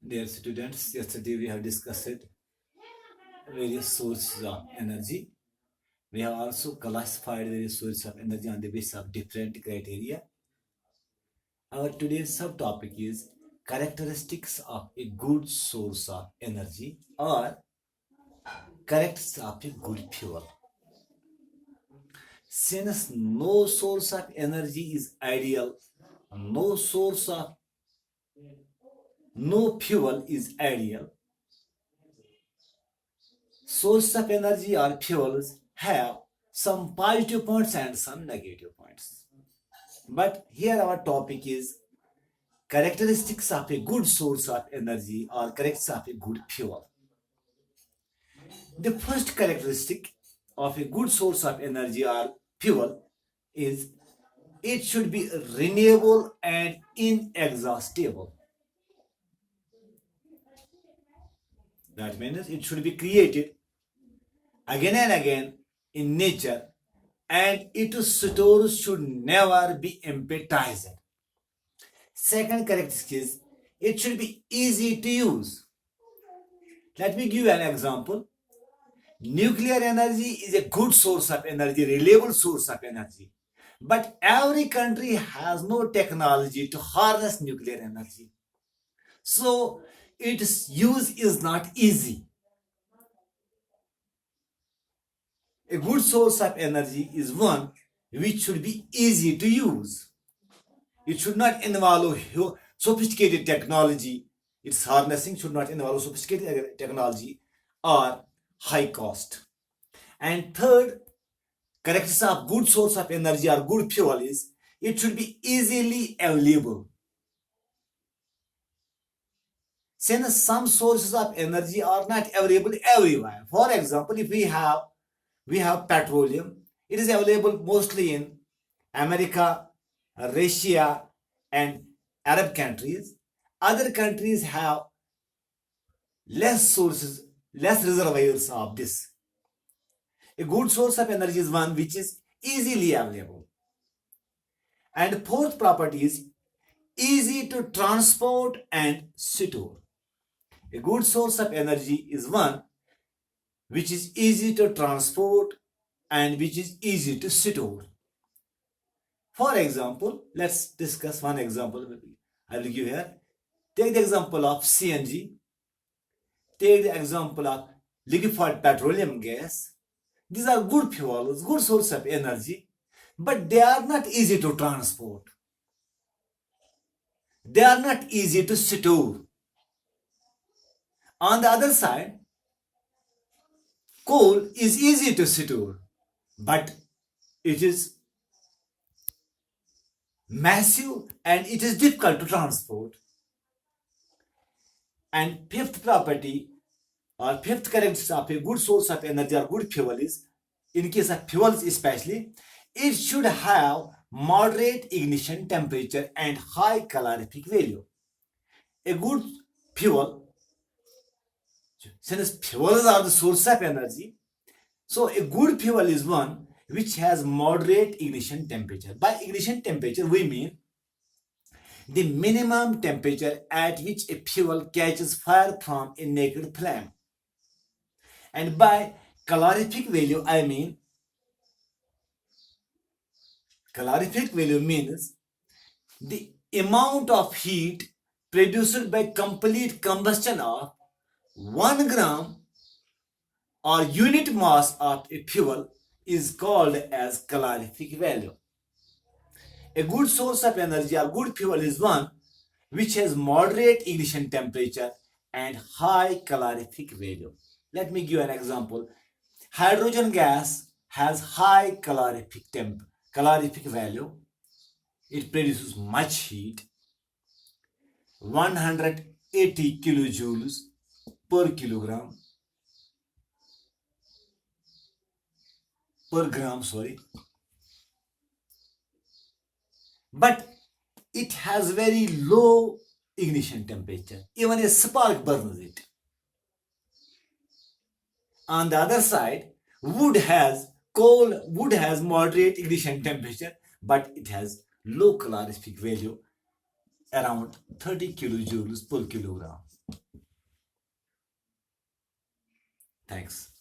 Dear students, yesterday we have discussed various sources of energy. We have also classified various sources of energy on the basis of different criteria. Our today's subtopic is characteristics of a good source of energy or characteristics of a good fuel. Since no source of energy is ideal, no source of no fuel is ideal, sources of energy or fuels have some positive points and some negative points. But here our topic is characteristics of a good source of energy or characteristics of a good fuel. The first characteristic of a good source of energy or fuel is it should be renewable and inexhaustible. That means it should be created again and again in nature and its stores should never be emptied. Second characteristic is it should be easy to use. Let me give you an example. Nuclear energy is a good source of energy, reliable source of energy. But every country has no technology to harness nuclear energy. So its use is not easy. A good source of energy is one which should be easy to use. It should not involve sophisticated technology. Its harnessing should not involve sophisticated technology or high cost. And third, characteristic of good source of energy or good fuel is it should be easily available. Since some sources of energy are not available everywhere. For example, if we have petroleum, it is available mostly in America, Russia, and Arab countries. Other countries have less sources, less reservoirs of this. A good source of energy is one which is easily available. And fourth property is easy to transport and store. A good source of energy is one which is easy to transport and which is easy to store. For example, let's discuss one example I will give here. Take the example of CNG. Take the example of liquefied petroleum gas. These are good fuels, good source of energy, but they are not easy to transport. They are not easy to store. On the other side, coal is easy to store, but it is massive and it is difficult to transport. And fifth property or fifth characteristic of a good source of energy or good fuel is, in case of fuels especially, it should have moderate ignition temperature and high calorific value. A good fuel, since fuels are the source of energy, so a good fuel is one which has moderate ignition temperature. By ignition temperature, we mean the minimum temperature at which a fuel catches fire from a naked flame. And by calorific value, I mean calorific value means the amount of heat produced by complete combustion of 1 gram or unit mass of a fuel is called as calorific value. A good source of energy or good fuel is one which has moderate ignition temperature and high calorific value. Let me give an example. Hydrogen gas has high calorific value. It produces much heat, 180 kilojoules per kilogram per gram, but it has very low ignition temperature. Even a spark burns it. On the other side, wood has moderate ignition temperature, but it has low calorific value, around 30 kilojoules per kilogram. Thanks.